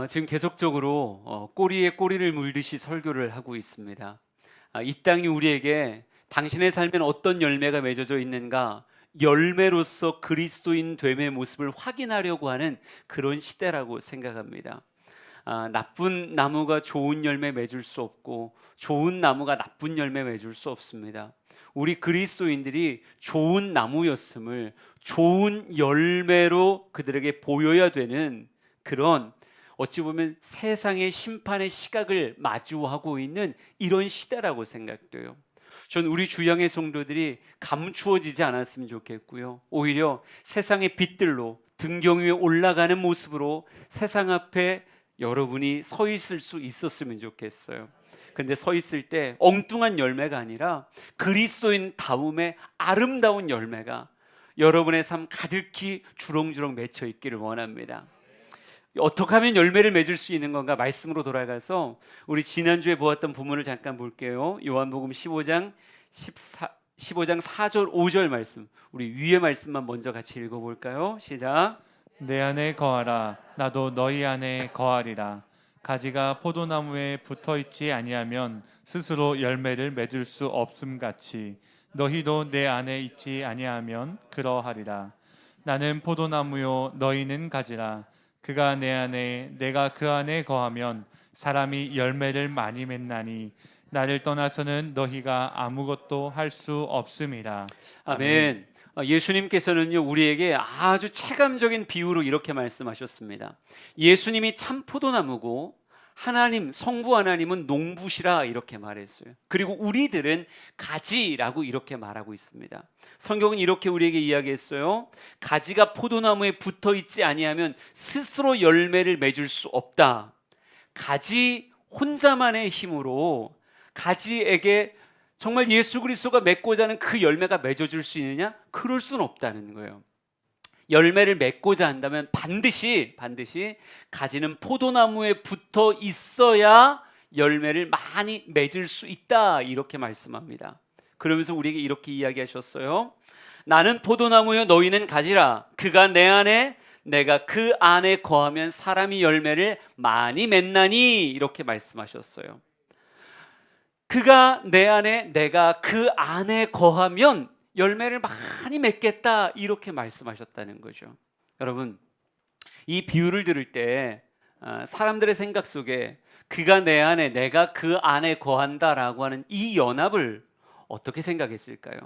지금 계속적으로 꼬리에 꼬리를 물듯이 설교를 하고 있습니다. 이 땅이 우리에게 당신의 삶엔 어떤 열매가 맺어져 있는가, 열매로서 그리스도인 됨의 모습을 확인하려고 하는 그런 시대라고 생각합니다. 나쁜 나무가 좋은 열매 맺을 수 없고 좋은 나무가 나쁜 열매 맺을 수 없습니다. 우리 그리스도인들이 좋은 나무였음을 좋은 열매로 그들에게 보여야 되는 그런, 어찌 보면 세상의 심판의 시각을 마주하고 있는 이런 시대라고 생각돼요. 전 우리 주양의 성도들이 감추어지지 않았으면 좋겠고요. 오히려 세상의 빛들로 등경 위에 올라가는 모습으로 세상 앞에 여러분이 서 있을 수 있었으면 좋겠어요. 근데 서 있을 때 엉뚱한 열매가 아니라 그리스도인 다움의 아름다운 열매가 여러분의 삶 가득히 주렁주렁 맺혀 있기를 원합니다. 어떻게 하면 열매를 맺을 수 있는 건가? 말씀으로 돌아가서 우리 지난주에 보았던 본문을 잠깐 볼게요. 요한복음 15장 4절 5절 말씀, 우리 위의 말씀만 먼저 같이 읽어볼까요? 시작. 내 안에 거하라. 나도 너희 안에 거하리라. 가지가 포도나무에 붙어 있지 아니하면 스스로 열매를 맺을 수 없음 같이 너희도 내 안에 있지 아니하면 그러하리라. 나는 포도나무요 너희는 가지라. 그가 내 안에 내가 그 안에 거하면 사람이 열매를 많이 맺나니 나를 떠나서는 너희가 아무것도 할 수 없음이라. 아멘. 예수님께서는요, 우리에게 아주 체감적인 비유로 이렇게 말씀하셨습니다. 예수님이 참 포도나무고 하나님, 성부 하나님은 농부시라 이렇게 말했어요. 그리고 우리들은 가지라고 이렇게 말하고 있습니다. 성경은 이렇게 우리에게 이야기했어요. 가지가 포도나무에 붙어 있지 아니하면 스스로 열매를 맺을 수 없다. 가지 혼자만의 힘으로 가지에게 정말 예수 그리스도가 맺고자 하는 그 열매가 맺어질 수 있느냐? 그럴 수는 없다는 거예요. 열매를 맺고자 한다면 반드시 가지는 포도나무에 붙어 있어야 열매를 많이 맺을 수 있다 이렇게 말씀합니다. 그러면서 우리에게 이렇게 이야기하셨어요. 나는 포도나무요 너희는 가지라. 그가 내 안에 내가 그 안에 거하면 사람이 열매를 많이 맺나니 이렇게 말씀하셨어요. 그가 내 안에 내가 그 안에 거하면 열매를 많이 맺겠다 이렇게 말씀하셨다는 거죠. 여러분, 이 비유를 들을 때 사람들의 생각 속에 그가 내 안에 내가 그 안에 거한다라고 하는 이 연합을 어떻게 생각했을까요?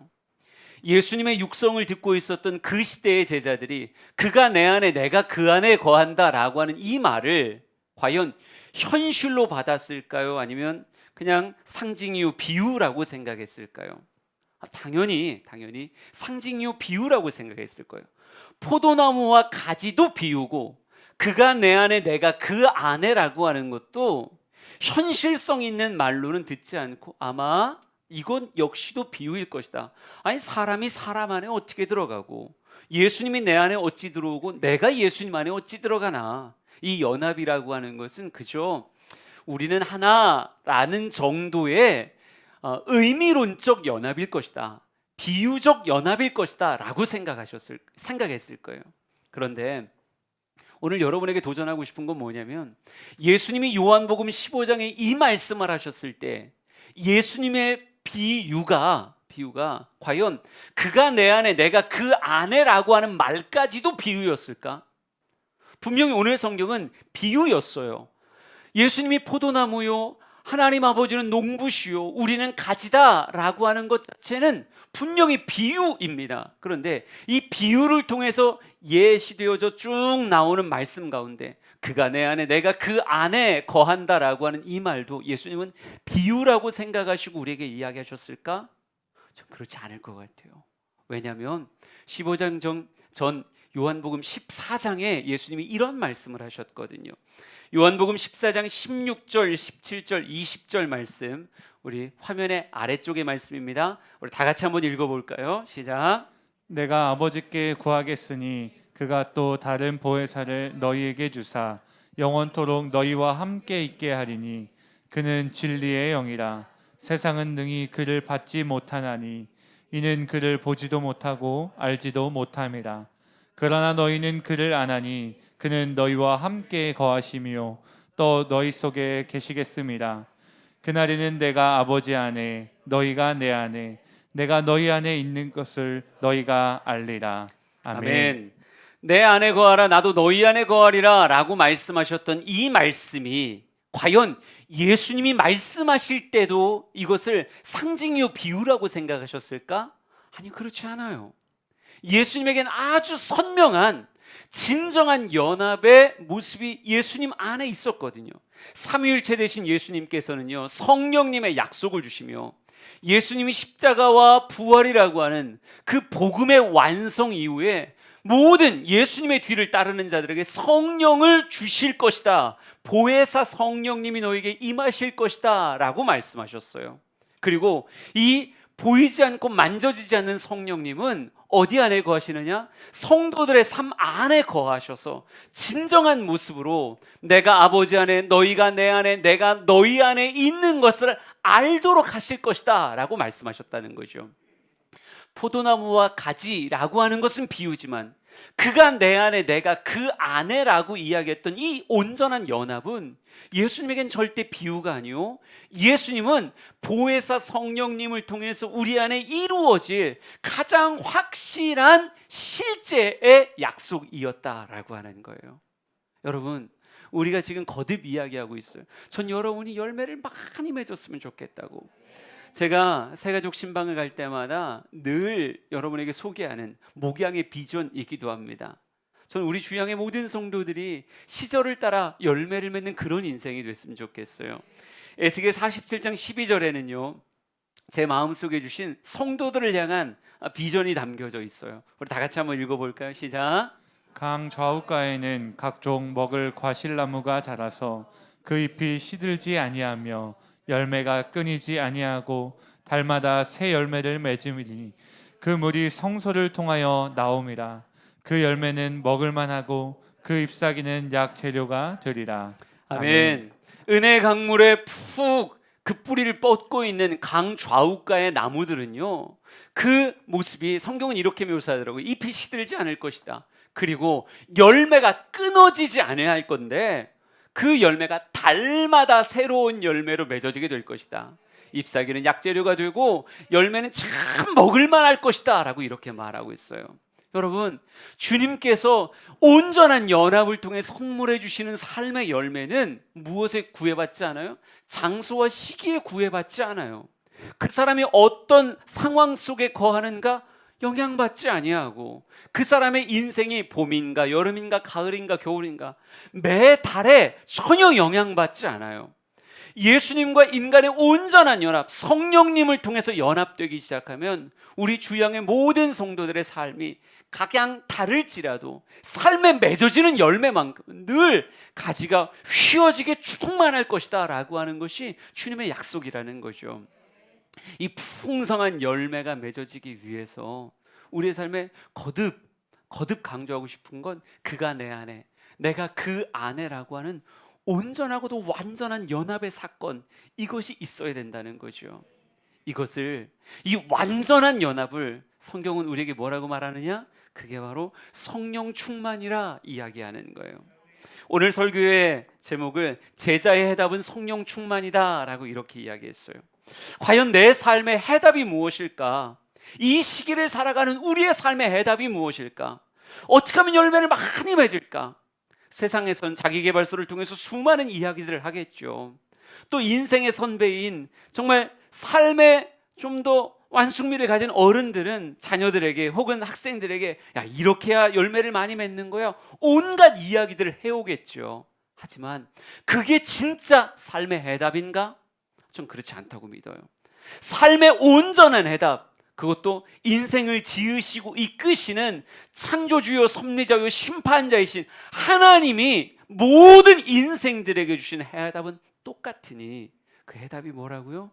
예수님의 육성을 듣고 있었던 그 시대의 제자들이 그가 내 안에 내가 그 안에 거한다라고 하는 이 말을 과연 현실로 받았을까요? 아니면 그냥 상징이요 비유라고 생각했을까요? 당연히 상징이요 비유라고 생각했을 거예요. 포도나무와 가지도 비유고 그가 내 안에 내가 그 안에라고 하는 것도 현실성 있는 말로는 듣지 않고 아마 이건 역시도 비유일 것이다. 아니, 사람이 사람 안에 어떻게 들어가고 예수님이 내 안에 어찌 들어오고 내가 예수님 안에 어찌 들어가나. 이 연합이라고 하는 것은 그저 우리는 하나라는 정도의 의미론적 연합일 것이다, 비유적 연합일 것이다 라고 생각했을 거예요. 그런데 오늘 여러분에게 도전하고 싶은 건 뭐냐면, 예수님이 요한복음 15장에 이 말씀을 하셨을 때 예수님의 비유가 과연 그가 내 안에 내가 그 안에라고 하는 말까지도 비유였을까? 분명히 오늘 성경은 비유였어요. 예수님이 포도나무요 하나님 아버지는 농부시요 우리는 가지다라고 하는 것 자체는 분명히 비유입니다. 그런데 이 비유를 통해서 예시되어져 쭉 나오는 말씀 가운데 그가 내 안에 내가 그 안에 거한다라고 하는 이 말도 예수님은 비유라고 생각하시고 우리에게 이야기하셨을까? 전 그렇지 않을 것 같아요. 왜냐하면 15장 전 요한복음 14장에 예수님이 이런 말씀을 하셨거든요. 요한복음 14장 16절, 17절, 20절 말씀, 우리 화면의 아래쪽의 말씀입니다. 우리 다 같이 한번 읽어볼까요? 시작. 내가 아버지께 구하겠으니 그가 또 다른 보혜사를 너희에게 주사 영원토록 너희와 함께 있게 하리니 그는 진리의 영이라. 세상은 능히 그를 받지 못하나니 이는 그를 보지도 못하고 알지도 못함이라. 그러나 너희는 그를 아나니 그는 너희와 함께 거하시며 또 너희 속에 계시겠습니다. 그날에는 내가 아버지 안에 너희가 내 안에 내가 너희 안에 있는 것을 너희가 알리라. 아멘. 아멘. 내 안에 거하라 나도 너희 안에 거하리라 라고 말씀하셨던 이 말씀이 과연 예수님이 말씀하실 때도 이것을 상징이요 비유라고 생각하셨을까? 아니, 그렇지 않아요. 예수님에겐 아주 선명한 진정한 연합의 모습이 예수님 안에 있었거든요. 삼위일체 되신 예수님께서는요, 성령님의 약속을 주시며 예수님이 십자가와 부활이라고 하는 그 복음의 완성 이후에 모든 예수님의 뒤를 따르는 자들에게 성령을 주실 것이다. 보혜사 성령님이 너에게 임하실 것이다 라고 말씀하셨어요. 그리고 이 보이지 않고 만져지지 않는 성령님은 어디 안에 거하시느냐? 성도들의 삶 안에 거하셔서 진정한 모습으로 내가 아버지 안에 너희가 내 안에 내가 너희 안에 있는 것을 알도록 하실 것이다 라고 말씀하셨다는 거죠. 포도나무와 가지라고 하는 것은 비유지만 그가 내 안에 내가 그 안에라고 이야기했던 이 온전한 연합은 예수님에겐 절대 비유가 아니요, 예수님은 보혜사 성령님을 통해서 우리 안에 이루어질 가장 확실한 실제의 약속이었다라고 하는 거예요. 여러분, 우리가 지금 거듭 이야기하고 있어요. 전 여러분이 열매를 많이 맺었으면 좋겠다고. 제가 새가족 신방을 갈 때마다 늘 여러분에게 소개하는 목양의 비전이기도 합니다. 저는 우리 주양의 모든 성도들이 시절을 따라 열매를 맺는 그런 인생이 됐으면 좋겠어요. 에스겔 47장 12절에는요 제 마음속에 주신 성도들을 향한 비전이 담겨져 있어요. 우리 다 같이 한번 읽어볼까요? 시작. 강 좌우가에는 각종 먹을 과실나무가 자라서 그 잎이 시들지 아니하며 열매가 끊이지 아니하고 달마다 새 열매를 맺음이니 그 물이 성소를 통하여 나옴이라. 그 열매는 먹을 만하고 그 잎사귀는 약 재료가 되리라. 아멘. 은혜 강물에 푹 그 뿌리를 뻗고 있는 강 좌우가의 나무들은요, 그 모습이 성경은 이렇게 묘사하더라고요. 잎이 시들지 않을 것이다. 그리고 열매가 끊어지지 않아야 건데 그 열매가 달마다 새로운 열매로 맺어지게 될 것이다. 잎사귀는 약재료가 되고 열매는 참 먹을만할 것이다 라고 이렇게 말하고 있어요. 여러분, 주님께서 온전한 연합을 통해 선물해 주시는 삶의 열매는 무엇에 구애받지 않아요? 장소와 시기에 구애받지 않아요. 그 사람이 어떤 상황 속에 거하는가 영향받지 아니하고, 그 사람의 인생이 봄인가 여름인가 가을인가 겨울인가 매 달에 전혀 영향받지 않아요. 예수님과 인간의 온전한 연합, 성령님을 통해서 연합되기 시작하면 우리 주양의 모든 성도들의 삶이 각양 다를지라도 삶에 맺어지는 열매만큼 늘 가지가 휘어지게 충만할 것이다 라고 하는 것이 주님의 약속이라는 거죠. 이 풍성한 열매가 맺어지기 위해서 우리의 삶에 거듭 강조하고 싶은 건 그가 내 안에 내가 그 안에라고 하는 온전하고도 완전한 연합의 사건, 이것이 있어야 된다는 거죠. 이 완전한 연합을 성경은 우리에게 뭐라고 말하느냐? 그게 바로 성령 충만이라 이야기하는 거예요. 오늘 설교의 제목을 제자의 해답은 성령 충만이다 라고 이렇게 이야기했어요. 과연 내 삶의 해답이 무엇일까? 이 시기를 살아가는 우리의 삶의 해답이 무엇일까? 어떻게 하면 열매를 많이 맺을까? 세상에선 자기계발서를 통해서 수많은 이야기들을 하겠죠. 또 인생의 선배인 정말 삶에 좀 더 완숙미를 가진 어른들은 자녀들에게 혹은 학생들에게 야, 이렇게 해야 열매를 많이 맺는 거야, 온갖 이야기들을 해오겠죠. 하지만 그게 진짜 삶의 해답인가? 전 그렇지 않다고 믿어요. 삶의 온전한 해답, 그것도 인생을 지으시고 이끄시는 창조주요 섭리자요 심판자이신 하나님이 모든 인생들에게 주신 해답은 똑같으니 그 해답이 뭐라고요?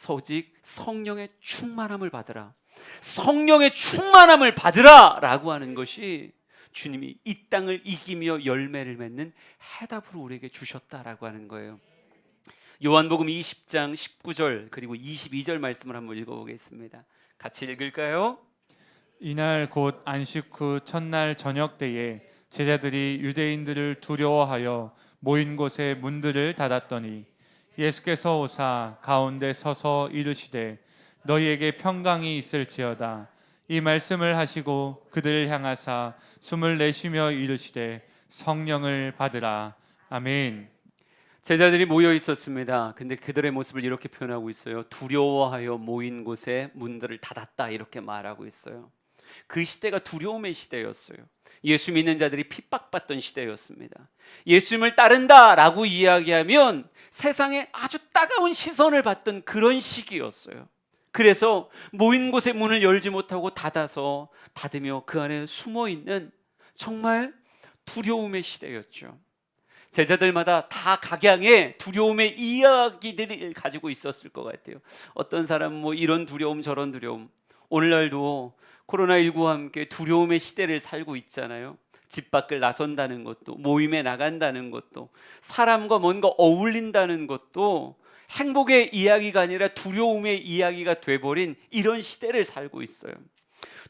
오직 성령의 충만함을 받으라. 성령의 충만함을 받으라 라고 하는 것이 주님이 이 땅을 이기며 열매를 맺는 해답으로 우리에게 주셨다라고 하는 거예요. 요한복음 20장 19절 그리고 22절 말씀을 한번 읽어보겠습니다. 같이 읽을까요? 이날 곧 안식 후 첫날 저녁 때에 제자들이 유대인들을 두려워하여 모인 곳에 문들을 닫았더니 예수께서 오사 가운데 서서 이르시되 너희에게 평강이 있을지어다. 이 말씀을 하시고 그들을 향하사 숨을 내쉬며 이르시되 성령을 받으라. 아멘. 제자들이 모여 있었습니다. 근데 그들의 모습을 이렇게 표현하고 있어요. 두려워하여 모인 곳에 문들을 닫았다 이렇게 말하고 있어요. 그 시대가 두려움의 시대였어요. 예수 믿는 자들이 핍박받던 시대였습니다. 예수님을 따른다라고 이야기하면 세상에 아주 따가운 시선을 받던 그런 시기였어요. 그래서 모인 곳의 문을 열지 못하고 닫으며 그 안에 숨어 있는 정말 두려움의 시대였죠. 제자들마다 다 각양의 두려움의 이야기들을 가지고 있었을 것 같아요. 어떤 사람은 뭐 이런 두려움 저런 두려움. 오늘날도 코로나19와 함께 두려움의 시대를 살고 있잖아요. 집 밖을 나선다는 것도, 모임에 나간다는 것도, 사람과 뭔가 어울린다는 것도 행복의 이야기가 아니라 두려움의 이야기가 돼버린 이런 시대를 살고 있어요.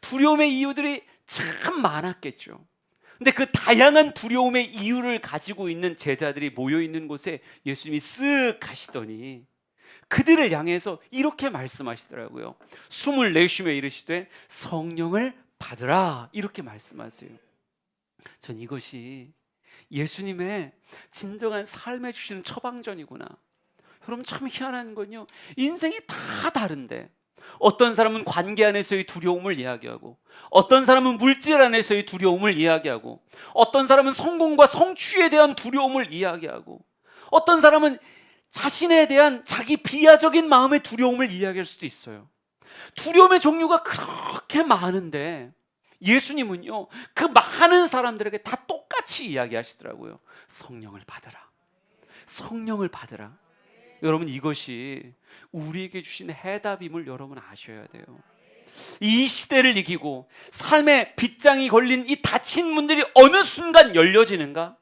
두려움의 이유들이 참 많았겠죠. 근데 그 다양한 두려움의 이유를 가지고 있는 제자들이 모여 있는 곳에 예수님이 쓱 가시더니 그들을 향해서 이렇게 말씀하시더라고요. 숨을 내쉬며 이르시되 성령을 받으라 이렇게 말씀하세요. 전 이것이 예수님의 진정한 삶에 주시는 처방전이구나. 여러분 참 희한한 건요, 인생이 다 다른데 어떤 사람은 관계 안에서의 두려움을 이야기하고, 어떤 사람은 물질 안에서의 두려움을 이야기하고, 어떤 사람은 성공과 성취에 대한 두려움을 이야기하고, 어떤 사람은 자신에 대한 자기 비하적인 마음의 두려움을 이야기할 수도 있어요. 두려움의 종류가 그렇게 많은데 예수님은요 그 많은 사람들에게 다 똑같이 이야기하시더라고요. 성령을 받으라. 성령을 받으라. 여러분 이것이 우리에게 주신 해답임을 여러분 아셔야 돼요. 이 시대를 이기고 삶의 빗장이 걸린 이 닫힌 문들이 어느 순간 열려지는가?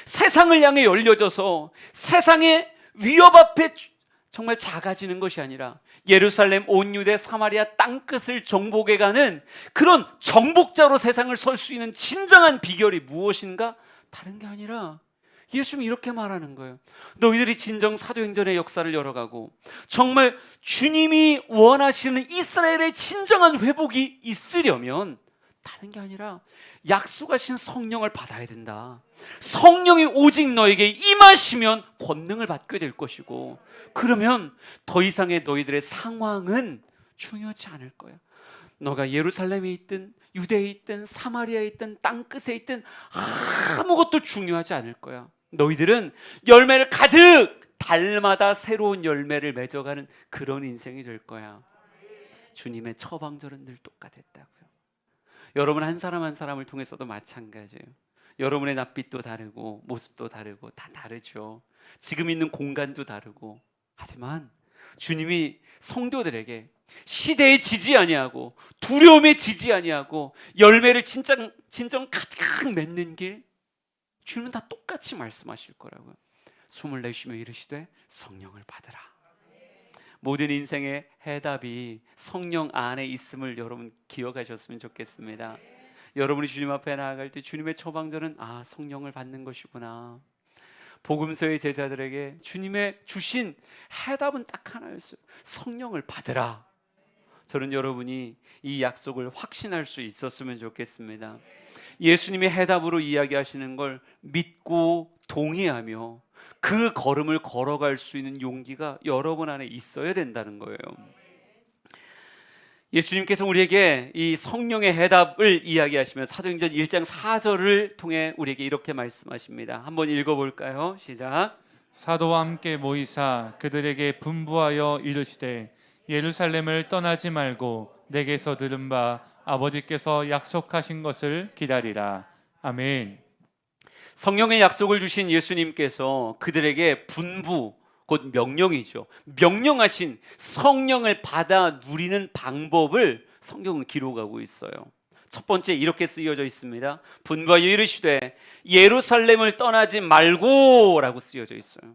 세상을 향해 열려져서 세상의 위협 앞에 정말 작아지는 것이 아니라 예루살렘, 온 유대, 사마리아 땅끝을 정복해 가는 그런 정복자로 세상을 설 수 있는 진정한 비결이 무엇인가? 다른 게 아니라 예수님이 이렇게 말하는 거예요. 너희들이 진정 사도행전의 역사를 열어가고 정말 주님이 원하시는 이스라엘의 진정한 회복이 있으려면 다른 게 아니라 약속하신 성령을 받아야 된다. 성령이 오직 너에게 임하시면 권능을 받게 될 것이고, 그러면 더 이상의 너희들의 상황은 중요하지 않을 거야. 너가 예루살렘에 있든 유대에 있든 사마리아에 있든 땅끝에 있든 아무것도 중요하지 않을 거야. 너희들은 열매를 가득 달마다 새로운 열매를 맺어가는 그런 인생이 될 거야. 주님의 처방전은 늘 똑같았다고요. 여러분 한 사람 한 사람을 통해서도 마찬가지예요. 여러분의 낯빛도 다르고 모습도 다르고 다 다르죠. 지금 있는 공간도 다르고, 하지만 주님이 성도들에게 시대에 지지 아니하고 두려움에 지지 아니하고 열매를 진정 가득 맺는 길, 주님은 다 똑같이 말씀하실 거라고요. 숨을 내쉬며 이르시되 성령을 받으라. 모든 인생의 해답이 성령 안에 있음을 여러분 기억하셨으면 좋겠습니다. 여러분이 주님 앞에 나아갈 때 주님의 처방전은 성령을 받는 것이구나. 복음서의 제자들에게 주님의 주신 해답은 딱 하나였어요. 성령을 받으라. 저는 여러분이 이 약속을 확신할 수 있었으면 좋겠습니다. 예수님의 해답으로 이야기하시는 걸 믿고 동의하며 그 걸음을 걸어갈 수 있는 용기가 여러분 안에 있어야 된다는 거예요. 예수님께서 우리에게 이 성령의 해답을 이야기하시면 사도행전 1장 4절을 통해 우리에게 이렇게 말씀하십니다. 한번 읽어볼까요? 시작. 사도와 함께 모이사 그들에게 분부하여 이르시되 예루살렘을 떠나지 말고 내게서 들은 바 아버지께서 약속하신 것을 기다리라. 아멘. 성령의 약속을 주신 예수님께서 그들에게 분부, 곧 명령이죠. 명령하신 성령을 받아 누리는 방법을 성경은 기록하고 있어요. 첫 번째 이렇게 쓰여져 있습니다. 분부하여 이르시되 예루살렘을 떠나지 말고 라고 쓰여져 있어요.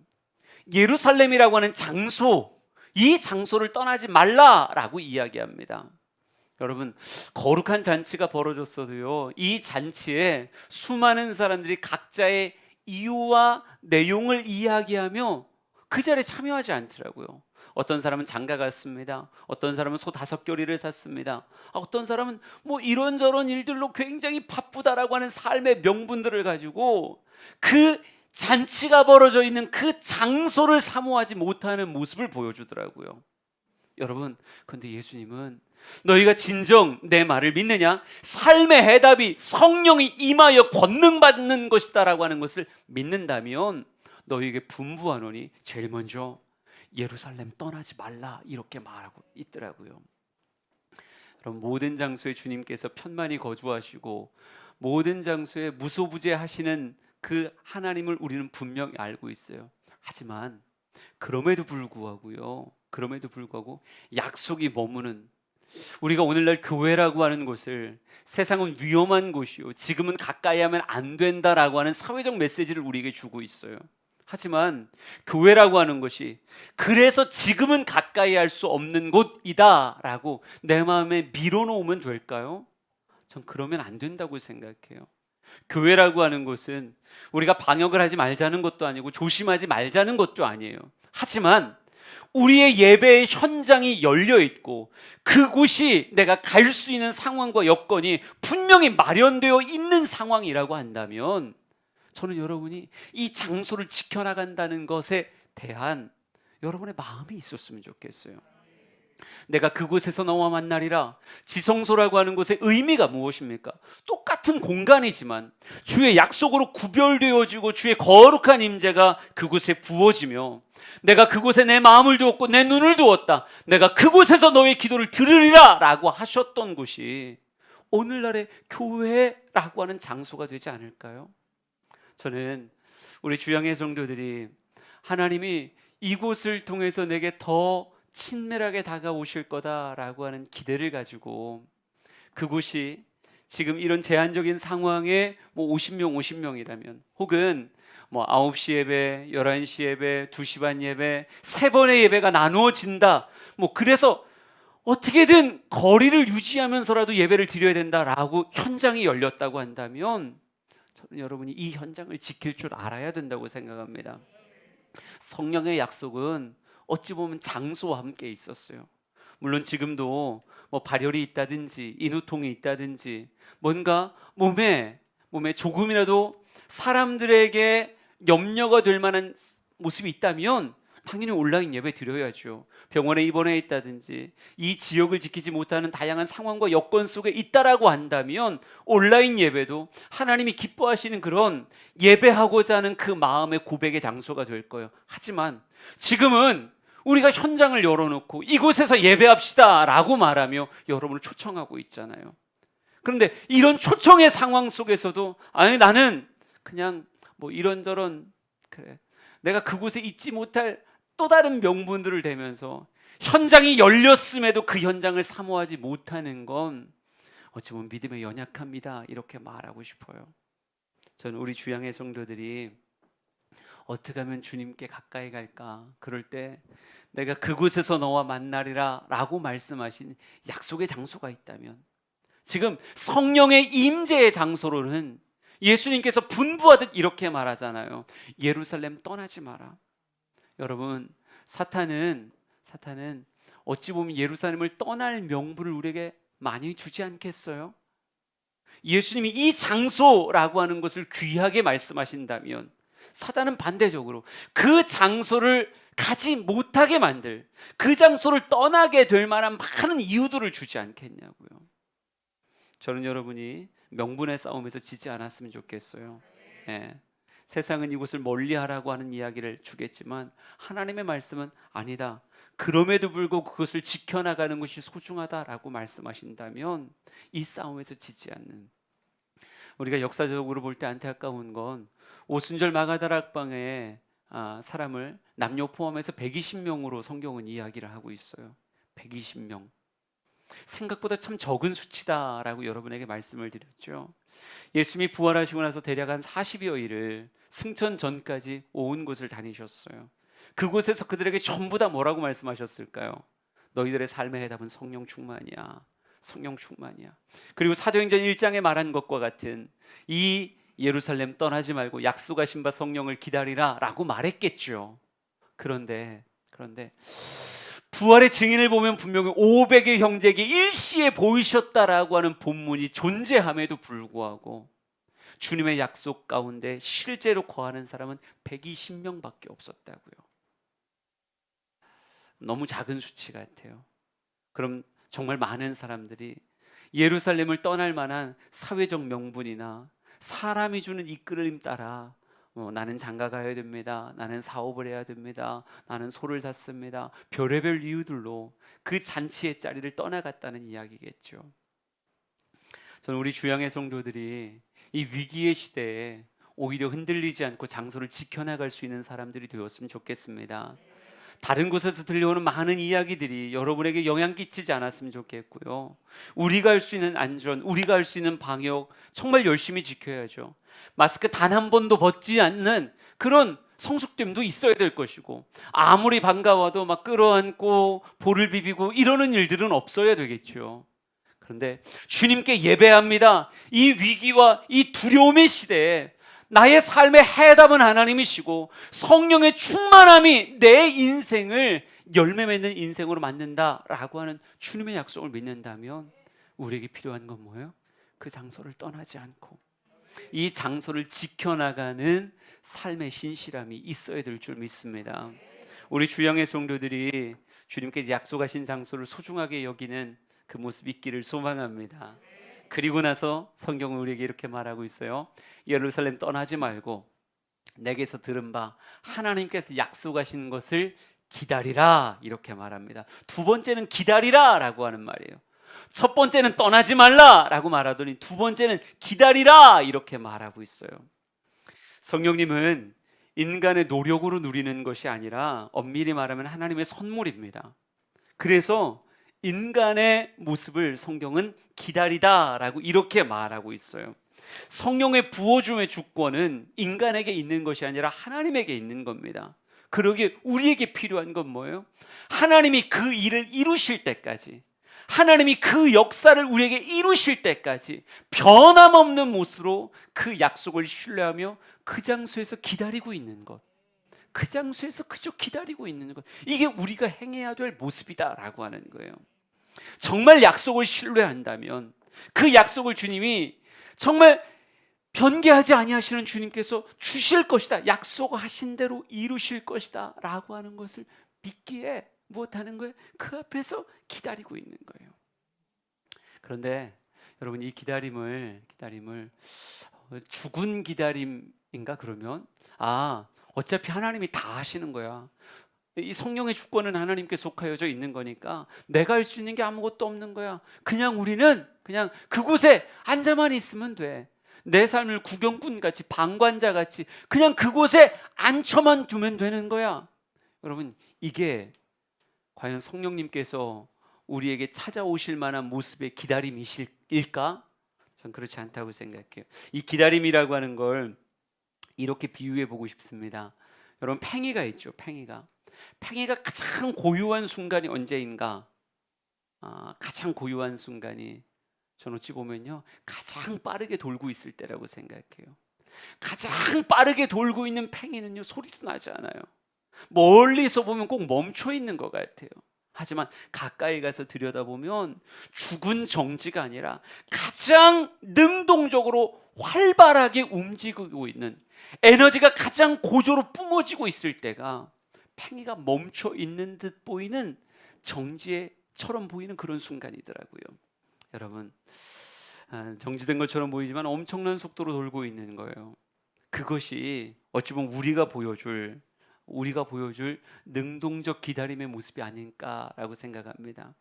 예루살렘이라고 하는 장소, 이 장소를 떠나지 말라라고 이야기합니다. 여러분, 거룩한 잔치가 벌어졌어도요, 이 잔치에 수많은 사람들이 각자의 이유와 내용을 이야기하며 그 자리에 참여하지 않더라고요. 어떤 사람은 장가 갔습니다. 어떤 사람은 소 5겨리를 샀습니다. 어떤 사람은 뭐 이런저런 일들로 굉장히 바쁘다라고 하는 삶의 명분들을 가지고 그 잔치가 벌어져 있는 그 장소를 사모하지 못하는 모습을 보여주더라고요. 여러분, 그런데 예수님은 너희가 진정 내 말을 믿느냐? 삶의 해답이 성령이 임하여 권능받는 것이다라고 하는 것을 믿는다면 너희에게 분부하노니 제일 먼저 예루살렘 떠나지 말라, 이렇게 말하고 있더라고요. 여러분, 모든 장소에 주님께서 편만히 거주하시고 모든 장소에 무소부재하시는 그 하나님을 우리는 분명히 알고 있어요. 하지만 그럼에도 불구하고 약속이 머무는, 우리가 오늘날 교회라고 하는 곳을 세상은 위험한 곳이요, 지금은 가까이 하면 안 된다라고 하는 사회적 메시지를 우리에게 주고 있어요. 하지만 교회라고 하는 것이 그래서 지금은 가까이 할 수 없는 곳이다라고 내 마음에 밀어놓으면 될까요? 전 그러면 안 된다고 생각해요. 교회라고 하는 곳은 우리가 방역을 하지 말자는 것도 아니고 조심하지 말자는 것도 아니에요. 하지만 우리의 예배의 현장이 열려 있고 그곳이 내가 갈 수 있는 상황과 여건이 분명히 마련되어 있는 상황이라고 한다면 저는 여러분이 이 장소를 지켜나간다는 것에 대한 여러분의 마음이 있었으면 좋겠어요. 내가 그곳에서 너와 만나리라. 지성소라고 하는 곳의 의미가 무엇입니까? 똑같은 공간이지만 주의 약속으로 구별되어지고 주의 거룩한 임재가 그곳에 부어지며 내가 그곳에 내 마음을 두었고 내 눈을 두었다, 내가 그곳에서 너의 기도를 들으리라 라고 하셨던 곳이 오늘날의 교회라고 하는 장소가 되지 않을까요? 저는 우리 주양의 성도들이 하나님이 이곳을 통해서 내게 더 친밀하게 다가오실 거다라고 하는 기대를 가지고 그곳이 지금 이런 제한적인 상황에 뭐 50명이라면 혹은 뭐 9시 예배, 11시 예배, 2시 반 예배, 3번의 예배가 나누어진다, 뭐 그래서 어떻게든 거리를 유지하면서라도 예배를 드려야 된다라고 현장이 열렸다고 한다면 저는 여러분이 이 현장을 지킬 줄 알아야 된다고 생각합니다. 성령의 약속은 어찌 보면 장소와 함께 있었어요. 물론 지금도 뭐 발열이 있다든지 인후통이 있다든지 뭔가 몸에 조금이라도 사람들에게 염려가 될 만한 모습이 있다면 당연히 온라인 예배 드려야죠. 병원에 입원해 있다든지 이 지역을 지키지 못하는 다양한 상황과 여건 속에 있다라고 한다면 온라인 예배도 하나님이 기뻐하시는 그런 예배하고자 하는 그 마음의 고백의 장소가 될 거예요. 하지만 지금은 우리가 현장을 열어놓고 이곳에서 예배합시다 라고 말하며 여러분을 초청하고 있잖아요. 그런데 이런 초청의 상황 속에서도 아니 나는 그냥 뭐 이런저런 그래 내가 그곳에 있지 못할 또 다른 명분들을 대면서 현장이 열렸음에도 그 현장을 사모하지 못하는 건 어찌 보면 믿음의 연약함이다, 이렇게 말하고 싶어요. 저는 우리 주양의 성도들이 어떻게 하면 주님께 가까이 갈까? 그럴 때 내가 그곳에서 너와 만나리라 라고 말씀하신 약속의 장소가 있다면, 지금 성령의 임재의 장소로는 예수님께서 분부하듯 이렇게 말하잖아요. 예루살렘 떠나지 마라. 여러분, 사탄은 어찌 보면 예루살렘을 떠날 명분을 우리에게 많이 주지 않겠어요? 예수님이 이 장소라고 하는 것을 귀하게 말씀하신다면 사단은 반대적으로 그 장소를 가지 못하게 만들, 그 장소를 떠나게 될 만한 많은 이유들을 주지 않겠냐고요. 저는 여러분이 명분의 싸움에서 지지 않았으면 좋겠어요. 네. 세상은 이곳을 멀리하라고 하는 이야기를 주겠지만 하나님의 말씀은 아니다, 그럼에도 불구하고 그것을 지켜나가는 것이 소중하다라고 말씀하신다면 이 싸움에서 지지 않는, 우리가 역사적으로 볼 때 안타까운 건 오순절 마가다락방에 사람을 남녀 포함해서 120명으로 성경은 이야기를 하고 있어요. 120명. 생각보다 참 적은 수치다라고 여러분에게 말씀을 드렸죠. 예수님이 부활하시고 나서 대략 한 40여일을 승천 전까지 온 곳을 다니셨어요. 그곳에서 그들에게 전부 다 뭐라고 말씀하셨을까요? 너희들의 삶의 해답은 성령 충만이야. 성령 충만이야. 그리고 사도행전 1장에 말한 것과 같은 이 예루살렘 떠나지 말고 약속하신 바 성령을 기다리라 라고 말했겠죠. 그런데 부활의 증인을 보면 분명히 500의 형제에게 일시에 보이셨다라고 하는 본문이 존재함에도 불구하고 주님의 약속 가운데 실제로 거하는 사람은 120명밖에 없었다고요. 너무 작은 수치 같아요. 그럼 정말 많은 사람들이 예루살렘을 떠날 만한 사회적 명분이나 사람이 주는 이끌림 따라 나는 장가 가야 됩니다. 나는 사업을 해야 됩니다. 나는 소를 샀습니다. 별의별 이유들로 그 잔치의 자리를 떠나갔다는 이야기겠죠. 저는 우리 주양의 성도들이 이 위기의 시대에 오히려 흔들리지 않고 장소를 지켜나갈 수 있는 사람들이 되었으면 좋겠습니다. 다른 곳에서 들려오는 많은 이야기들이 여러분에게 영향 끼치지 않았으면 좋겠고요. 우리가 할 수 있는 안전, 우리가 할 수 있는 방역 정말 열심히 지켜야죠. 마스크 단 한 번도 벗지 않는 그런 성숙됨도 있어야 될 것이고, 아무리 반가워도 막 끌어안고 볼을 비비고 이러는 일들은 없어야 되겠죠. 그런데 주님께 예배합니다. 이 위기와 이 두려움의 시대에 나의 삶의 해답은 하나님이시고 성령의 충만함이 내 인생을 열매 맺는 인생으로 만든다라고 하는 주님의 약속을 믿는다면 우리에게 필요한 건 뭐예요? 그 장소를 떠나지 않고 이 장소를 지켜나가는 삶의 신실함이 있어야 될 줄 믿습니다. 우리 주양의 성도들이 주님께서 약속하신 장소를 소중하게 여기는 그 모습 있기를 소망합니다. 그리고 나서 성경은 우리에게 이렇게 말하고 있어요. 예루살렘 떠나지 말고 내게서 들은 바 하나님께서 약속하신 것을 기다리라 이렇게 말합니다. 두 번째는 기다리라 라고 하는 말이에요. 첫 번째는 떠나지 말라 라고 말하더니 두 번째는 기다리라 이렇게 말하고 있어요. 성령님은 인간의 노력으로 누리는 것이 아니라 엄밀히 말하면 하나님의 선물입니다. 그래서 인간의 모습을 성경은 기다리다라고 이렇게 말하고 있어요. 성령의 부어줌의 주권은 인간에게 있는 것이 아니라 하나님에게 있는 겁니다. 그러기에 우리에게 필요한 건 뭐예요? 하나님이 그 일을 이루실 때까지, 하나님이 그 역사를 우리에게 이루실 때까지 변함없는 모습으로 그 약속을 신뢰하며 그 장소에서 기다리고 있는 것, 그 장소에서 그저 기다리고 있는 것, 이게 우리가 행해야 될 모습이다라고 하는 거예요. 정말 약속을 신뢰한다면 그 약속을 주님이 정말 변개하지 아니하시는 주님께서 주실 것이다, 약속하신 대로 이루실 것이다 라고 하는 것을 믿기에 무엇하는 거예요? 그 앞에서 기다리고 있는 거예요. 그런데 여러분, 이 기다림을 죽은 기다림인가? 그러면 어차피 하나님이 다 하시는 거야. 이 성령의 주권은 하나님께 속하여져 있는 거니까 내가 할 수 있는 게 아무것도 없는 거야. 그냥 우리는 그냥 그곳에 앉아만 있으면 돼. 내 삶을 구경꾼같이, 방관자같이 그냥 그곳에 앉혀만 두면 되는 거야. 여러분, 이게 과연 성령님께서 우리에게 찾아오실 만한 모습의 기다림일까? 전 그렇지 않다고 생각해요. 이 기다림이라고 하는 걸 이렇게 비유해 보고 싶습니다. 여러분, 팽이가 있죠. 팽이가 가장 고요한 순간이 언제인가? 가장 고요한 순간이 저는 어찌 보면요, 가장 빠르게 돌고 있을 때라고 생각해요. 가장 빠르게 돌고 있는 팽이는요, 소리도 나지 않아요. 멀리서 보면 꼭 멈춰 있는 것 같아요. 하지만 가까이 가서 들여다보면 죽은 정지가 아니라 가장 능동적으로 활발하게 움직이고 있는, 에너지가 가장 고조로 뿜어지고 있을 때가 팽이가 멈춰 있는 듯 보이는, 정지처럼 보이는 그런 순간이더라고요. 여러분, 정지된 것처럼 보이지만 엄청난 속도로 돌고 있는 거예요. 그것이 어찌 보면 우리가 보여줄 능동적 기다림의 모습이 아닐까라고 생각합니다.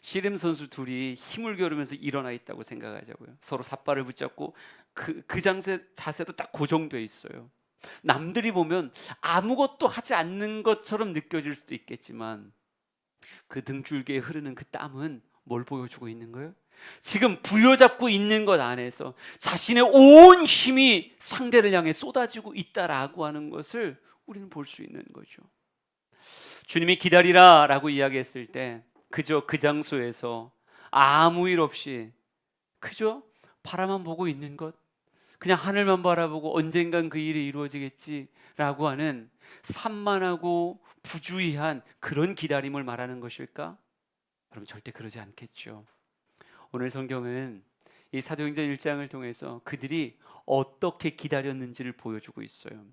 씨름 선수 둘이 힘을 겨루면서 일어나 있다고 생각하자고요. 서로 삿발을 붙잡고 그 자세로 딱 고정돼 있어요. 남들이 보면 아무것도 하지 않는 것처럼 느껴질 수도 있겠지만 그 등줄기에 흐르는 그 땀은 뭘 보여주고 있는 거예요? 지금 부여잡고 있는 것 안에서 자신의 온 힘이 상대를 향해 쏟아지고 있다라고 하는 것을 우리는 볼 수 있는 거죠. 주님이 기다리라 라고 이야기했을 때 그저 그 장소에서 아무 일 없이 그저 바라만 보고 있는 것, 그냥 하늘만 바라보고 언젠간 그 일이 이루어지겠지라고 하는 산만하고 부주의한 그런 기다림을 말하는 것일까? 여러분, 절대 그러지 않겠죠. 오늘 성경은 이 사도행전 1장을 통해서 그들이 어떻게 기다렸는지를 보여주고 있어요.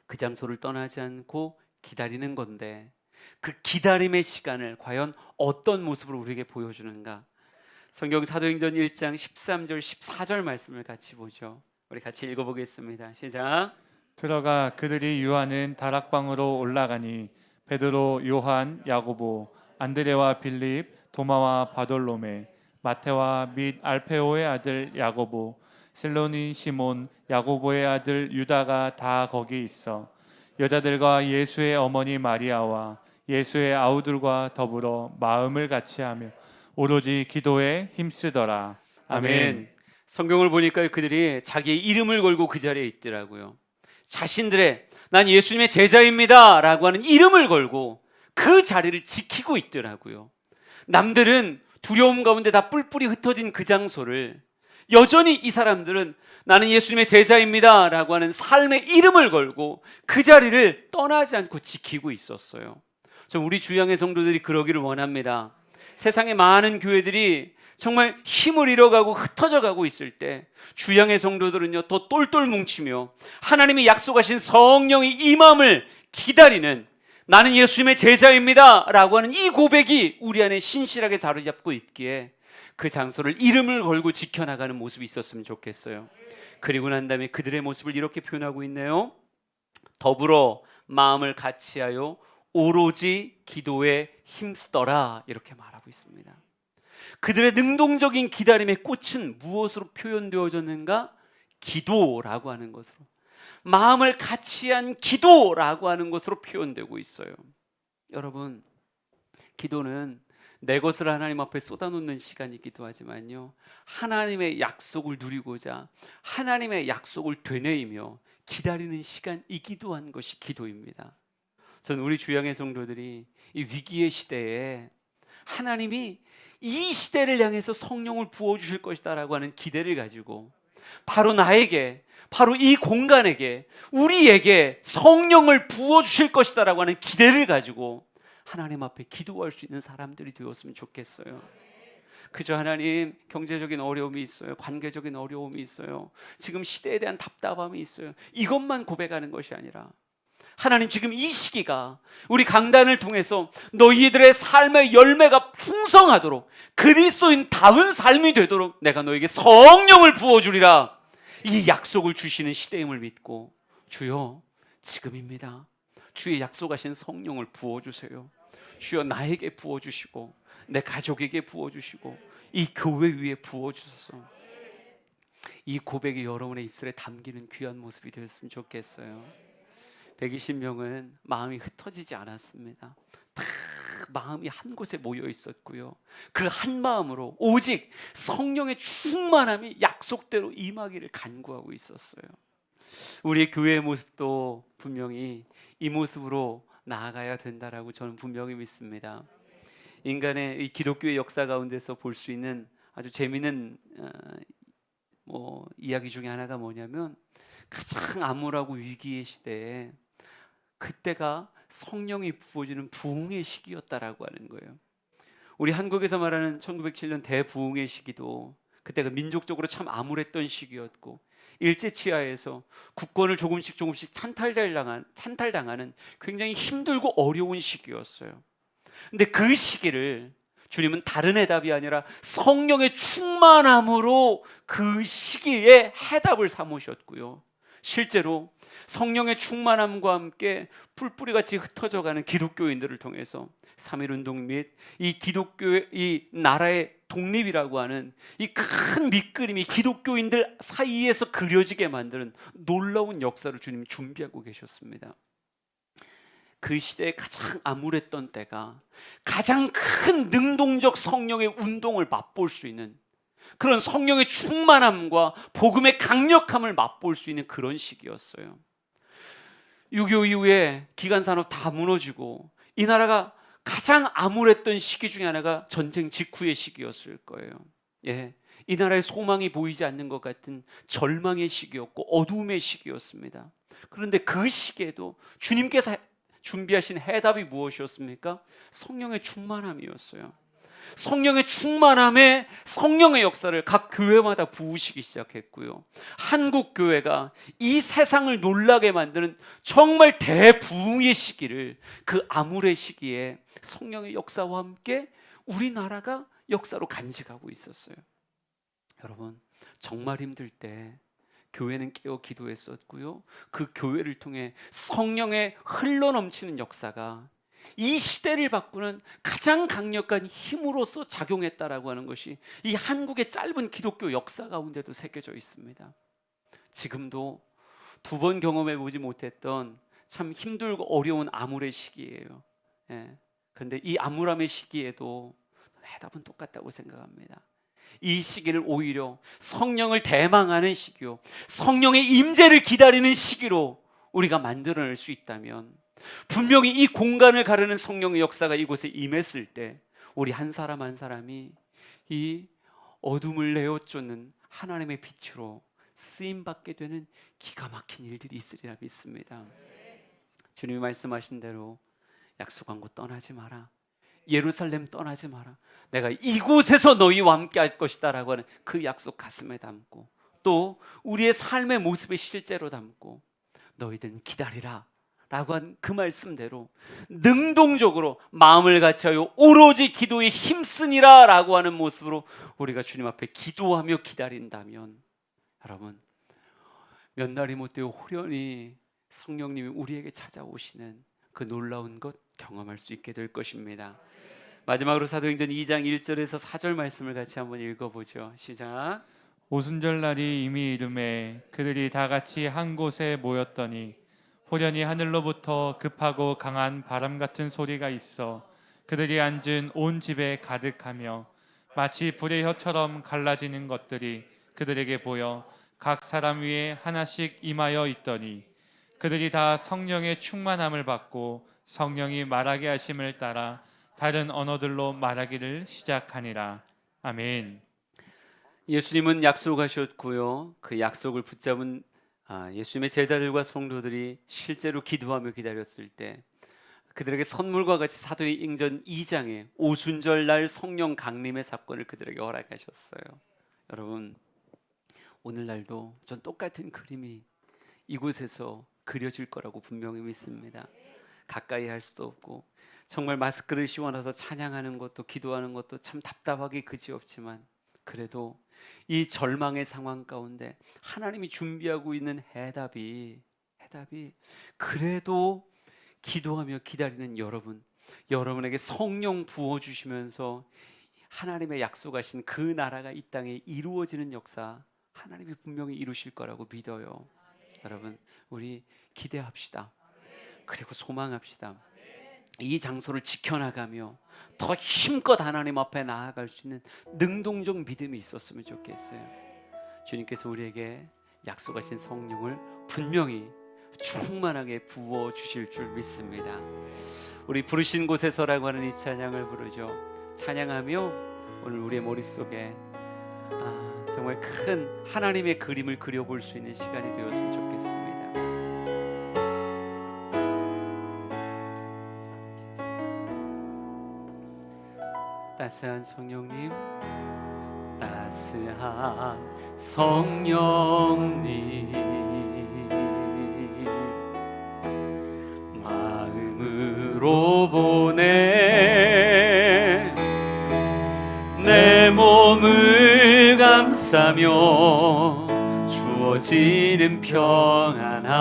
그 장소를 떠나지 않고 기다리는 건데, 그 기다림의 시간을 과연 어떤 모습으로 우리에게 보여주는가? 성경 사도행전 1장 13절 14절 말씀을 같이 보죠. 우리 같이 읽어보겠습니다. 시작. 들어가 그들이 유하는 다락방으로 올라가니 베드로, 요한, 야고보, 안드레와 빌립, 도마와 바돌로메, 마테와 및 알페오의 아들 야고보, 셀로닌 시몬, 야고보의 아들 유다가 다 거기 있어 여자들과 예수의 어머니 마리아와 예수의 아우들과 더불어 마음을 같이하며 오로지 기도에 힘쓰더라. 아멘. 성경을 보니까 그들이 자기의 이름을 걸고 그 자리에 있더라고요. 자신들의 난 예수님의 제자입니다 라고 하는 이름을 걸고 그 자리를 지키고 있더라고요. 남들은 두려움 가운데 다 뿔뿔이 흩어진 그 장소를 여전히 이 사람들은 나는 예수님의 제자입니다 라고 하는 삶의 이름을 걸고 그 자리를 떠나지 않고 지키고 있었어요. 저 우리 주양의 성도들이 그러기를 원합니다. 세상의 많은 교회들이 정말 힘을 잃어가고 흩어져 가고 있을 때 주양의 성도들은요 더 똘똘 뭉치며 하나님이 약속하신 성령의 임함을 기다리는, 나는 예수님의 제자입니다 라고 하는 이 고백이 우리 안에 신실하게 자리잡고 있기에 그 장소를 이름을 걸고 지켜나가는 모습이 있었으면 좋겠어요. 그리고 난 다음에 그들의 모습을 이렇게 표현하고 있네요. 더불어 마음을 같이하여 오로지 기도에 힘쓰더라, 이렇게 말하고 있습니다. 그들의 능동적인 기다림의 꽃은 무엇으로 표현되어졌는가? 기도라고 하는 것으로, 마음을 같이한 기도라고 하는 것으로 표현되고 있어요. 여러분, 기도는 내 것을 하나님 앞에 쏟아놓는 시간이기도 하지만요, 하나님의 약속을 누리고자 하나님의 약속을 되뇌이며 기다리는 시간이기도 한 것이 기도입니다. 저는 우리 주양의 성도들이 이 위기의 시대에 하나님이 이 시대를 향해서 성령을 부어주실 것이다 라고 하는 기대를 가지고 바로 나에게, 바로 이 공간에게, 우리에게 성령을 부어주실 것이다 라고 하는 기대를 가지고 하나님 앞에 기도할 수 있는 사람들이 되었으면 좋겠어요. 그저 하나님, 경제적인 어려움이 있어요, 관계적인 어려움이 있어요, 지금 시대에 대한 답답함이 있어요, 이것만 고백하는 것이 아니라 하나님, 지금 이 시기가 우리 강단을 통해서 너희들의 삶의 열매가 풍성하도록 그리스도인다운 삶이 되도록 내가 너에게 성령을 부어주리라, 이 약속을 주시는 시대임을 믿고, 주여 지금입니다, 주의 약속하신 성령을 부어주세요. 주여 나에게 부어주시고 내 가족에게 부어주시고 이 교회 위에 부어주소서. 이 고백이 여러분의 입술에 담기는 귀한 모습이 되었으면 좋겠어요. 120명은 마음이 흩어지지 않았습니다. 다 마음이 한 곳에 모여 있었고요, 그 한 마음으로 오직 성령의 충만함이 약속대로 임하기를 간구하고 있었어요. 우리의 교회의 모습도 분명히 이 모습으로 나아가야 된다라고 저는 분명히 믿습니다. 인간의 이 기독교의 역사 가운데서 볼 수 있는 아주 재미있는 이야기 중에 하나가 뭐냐면, 가장 암울하고 위기의 시대에 그때가 성령이 부어지는 부흥의 시기였다라고 하는 거예요. 우리 한국에서 말하는 1907년 대부흥의 시기도 그때가 민족적으로 참 암울했던 시기였고, 일제치하에서 국권을 조금씩 찬탈당하는 굉장히 힘들고 어려운 시기였어요. 근데 그 시기를 주님은 다른 해답이 아니라 성령의 충만함으로 그 시기에 해답을 삼으셨고요, 실제로 성령의 충만함과 함께 풀뿌리같이 흩어져가는 기독교인들을 통해서 3.1운동 및 이 기독교의 이 나라의 독립이라고 하는 이 큰 밑그림이 기독교인들 사이에서 그려지게 만드는 놀라운 역사를 주님이 준비하고 계셨습니다. 그 시대에 가장 암울했던 때가 가장 큰 능동적 성령의 운동을 맛볼 수 있는, 그런 성령의 충만함과 복음의 강력함을 맛볼 수 있는 그런 시기였어요. 6.25 이후에 기관산업 다 무너지고 이 나라가 가장 암울했던 시기 중에 하나가 전쟁 직후의 시기였을 거예요. 예, 이 나라의 소망이 보이지 않는 것 같은 절망의 시기였고 어두움의 시기였습니다. 그런데 그 시기에도 주님께서 준비하신 해답이 무엇이었습니까? 성령의 충만함이었어요. 성령의 충만함에 성령의 역사를 각 교회마다 부으시기 시작했고요. 한국 교회가 이 세상을 놀라게 만드는 정말 대부흥의 시기를, 그 암울의 시기에 성령의 역사와 함께 우리나라가 역사로 간직하고 있었어요. 여러분, 정말 힘들 때 교회는 깨어 기도했었고요. 그 교회를 통해 성령의 흘러넘치는 역사가 이 시대를 바꾸는 가장 강력한 힘으로서 작용했다라고 하는 것이 이 한국의 짧은 기독교 역사 가운데도 새겨져 있습니다. 지금도 두 번 경험해 보지 못했던 참 힘들고 어려운 암울의 시기예요. 예. 그런데 이 암울함의 시기에도 해답은 똑같다고 생각합니다. 이 시기를 오히려 성령을 대망하는 시기요, 성령의 임재를 기다리는 시기로 우리가 만들어낼 수 있다면, 분명히 이 공간을 가르는 성령의 역사가 이곳에 임했을 때 우리 한 사람 한 사람이 이 어둠을 내어쫓는 하나님의 빛으로 쓰임받게 되는 기가 막힌 일들이 있으리라 믿습니다. 주님이 말씀하신 대로 약속한 곳 떠나지 마라, 예루살렘 떠나지 마라, 내가 이곳에서 너희와 함께 할 것이다 라고 하는 그 약속 가슴에 담고, 또 우리의 삶의 모습에 실제로 담고, 너희들은 기다리라 라고 한 그 말씀대로 능동적으로 마음을 같이하여 오로지 기도에 힘쓰니라 라고 하는 모습으로 우리가 주님 앞에 기도하며 기다린다면, 여러분, 몇 날이 못되어 호련히 성령님이 우리에게 찾아오시는 그 놀라운 것 경험할 수 있게 될 것입니다. 마지막으로 사도행전 2장 1절에서 4절 말씀을 같이 한번 읽어보죠. 시작. 오순절 날이 이미 이르매 그들이 다 같이 한 곳에 모였더니 호련히 하늘로부터 급하고 강한 바람 같은 소리가 있어 그들이 앉은 온 집에 가득하며 마치 불의 혀처럼 갈라지는 것들이 그들에게 보여 각 사람 위에 하나씩 임하여 있더니 그들이 다 성령의 충만함을 받고 성령이 말하게 하심을 따라 다른 언어들로 말하기를 시작하니라. 아멘. 예수님은 약속하셨고요, 그 약속을 붙잡은 예수님의 제자들과 성도들이 실제로 기도하며 기다렸을 때 그들에게 선물과 같이 사도행전 2장에 오순절 날 성령 강림의 사건을 그들에게 허락하셨어요. 여러분, 오늘날도 전 똑같은 그림이 이곳에서 그려질 거라고 분명히 믿습니다. 가까이 할 수도 없고, 정말 마스크를 씌워놔서 찬양하는 것도 기도하는 것도 참 답답하기 그지없지만, 그래도 이 절망의 상황 가운데 하나님이 준비하고 있는 해답이 그래도 기도하며 기다리는 여러분에게 성령 부어주시면서 하나님의 약속하신 그 나라가 이 땅에 이루어지는 역사 하나님이 분명히 이루실 거라고 믿어요. 여러분, 우리 기대합시다. 그리고 소망합시다. 이 장소를 지켜나가며 더 힘껏 하나님 앞에 나아갈 수 있는 능동적 믿음이 있었으면 좋겠어요. 주님께서 우리에게 약속하신 성령을 분명히 충만하게 부어주실 줄 믿습니다. 우리 부르신 곳에서라고 하는 이 찬양을 부르죠. 찬양하며 오늘 우리의 머릿속에 정말 큰 하나님의 그림을 그려볼 수 있는 시간이 되었으면 좋겠습니다. 따스한 성령님, 따스한 성령님, 마음으로 보내 내 몸을 감싸며 주어지는 평안함,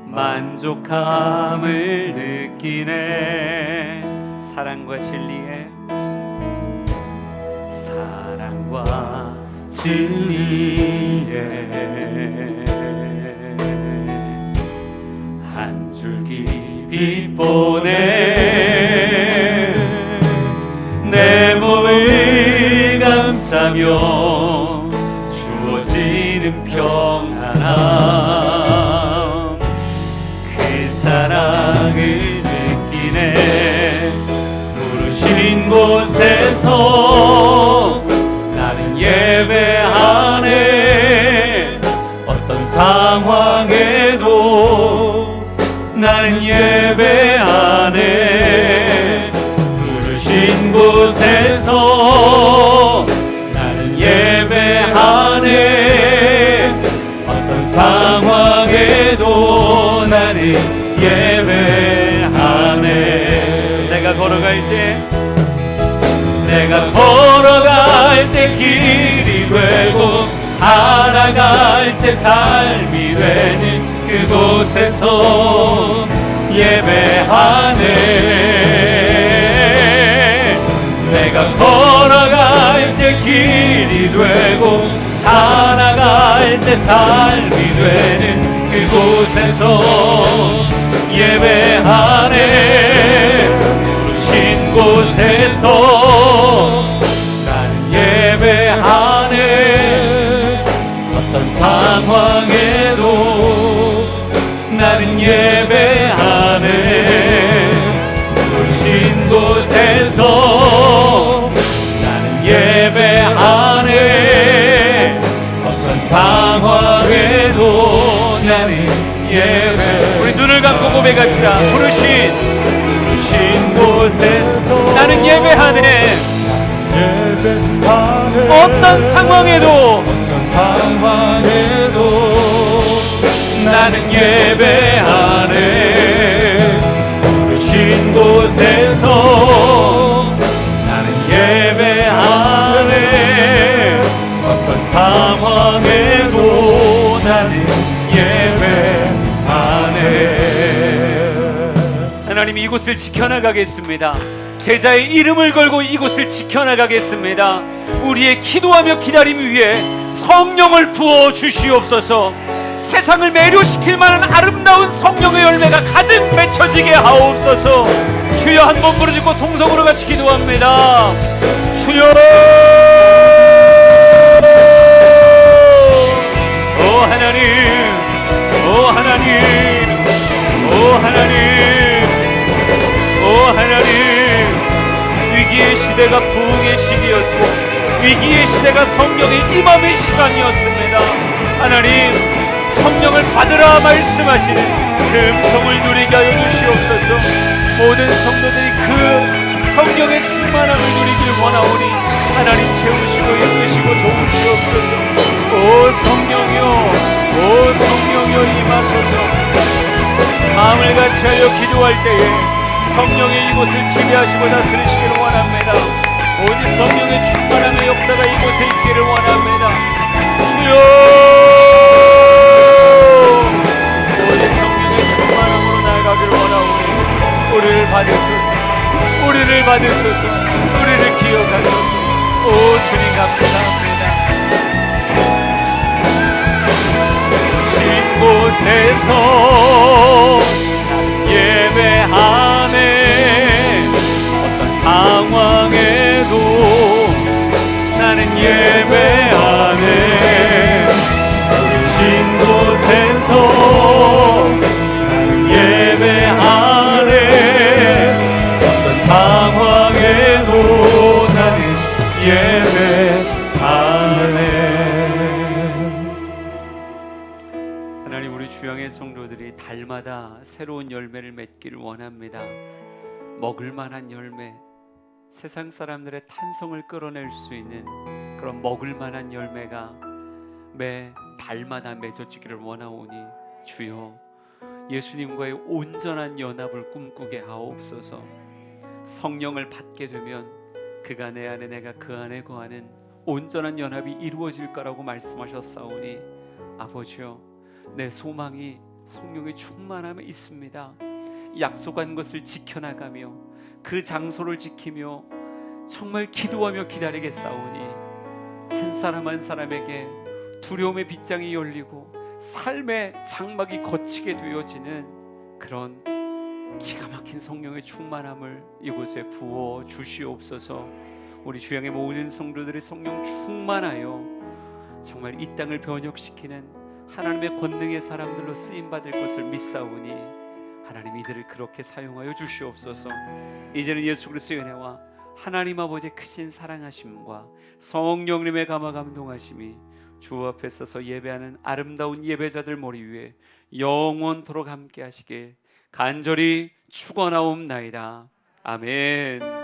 만족함을 느끼네. 사랑과 진리에 한 줄기 빛 보내 내 몸을 감싸며 주어지는 평안함, 그 사랑을 곳에서 나는 예배하네. 어떤 상황에도 나는 예배하네. 부르신 곳에서 나는 예배하네. 어떤 상황에도 나는 예배하네. 내가 걸어갈 때 길이 되고 살아갈 때 삶이 되는 그곳에서 예배하네. 내가 걸어갈 때 길이 되고 살아갈 때 삶이 되는 그곳에서 예배하네. 부르신 곳에서 나는 예배하네. 어떤 상황에도 나는 예배하네. 부르신 곳에서 나는 예배하네. 어떤 상황에도 나는 예배. 우리 눈을 감고 고백합시다. 부르신 곳에서 나는 예배하네. 어떤 상황에도 나는 예배하네. 부르신 곳에서 나는 예배하네. 어떤 상황에도 나는 예배하네. 하나님, 이곳을 지켜나가겠습니다. 제자의 이름을 걸고 이곳을 지켜나가겠습니다. 우리의 기도하며 기다림 위에 성령을 부어 주시옵소서. 세상을 매료시킬 만한 아름다운 성령의 열매가 가득 맺혀지게 하옵소서. 주여, 한번 부르짖고 동성으로 같이 기도합니다. 주여. 오 하나님, 오 하나님, 오 하나님, 오 하나님. 위기의 시대가 부흥의 시기였고 위기의 시대가 성령의 임함의 시간이었습니다. 하나님, 성령을 받으라 말씀하시는 그 음성을 누리게 하여 주시옵소서. 모든 성도들이 그 성령의 충만함을 누리길 원하오니 하나님, 채우시고 이끄시고 도우시옵소서. 오 성령이여, 오 성령이여, 임하소서. 마음을 같이 하여 기도할 때에 성령의 이곳을 지배하시고 다스리시기를 원합니다. 오직 성령의 충만함의 역사가 이곳에 있기를 원합니다. 주여, 오직 성령의 충만함으로 나아가기를 원하오니 우리를 받으소서, 우리를 받으소서, 우리를 기억하소서. 오 주님, 감사합니다. 신 곳에서 예배하네. 어떤 상황에도 나는 예배하네. 부르신 곳에서 나는 예배하네. 어떤 상황에도 나는 예배하네. 하나님, 우리 주양의 성도들이 달마다 새로운 열매를 맺기를 원합니다. 먹을 만한 열매, 세상 사람들의 탄성을 끌어낼 수 있는 그런 먹을 만한 열매가 매 달마다 맺어지기를 원하오니 주여, 예수님과의 온전한 연합을 꿈꾸게 하옵소서. 성령을 받게 되면 그가 내 안에, 내가 그 안에 거하는 온전한 연합이 이루어질 거라고 말씀하셨사오니 아버지여, 내 소망이 성령의 충만함에 있습니다. 약속한 것을 지켜나가며 그 장소를 지키며 정말 기도하며 기다리겠사오니 한 사람 한 사람에게 두려움의 빗장이 열리고 삶의 장막이 거치게 되어지는 그런 기가 막힌 성령의 충만함을 이곳에 부어 주시옵소서. 우리 주양의 모든 성도들이 성령 충만하여 정말 이 땅을 변혁시키는 하나님의 권능의 사람들로 쓰임받을 것을 믿사오니 하나님, 이들을 그렇게 사용하여 주시옵소서. 이제는 예수 그리스도의 은혜와 하나님 아버지의 크신 사랑하심과 성령님의 감화 감동하심이 주 앞에 서서 예배하는 아름다운 예배자들 머리 위에 영원토록 함께 하시길 간절히 축원하옵나이다. 아멘.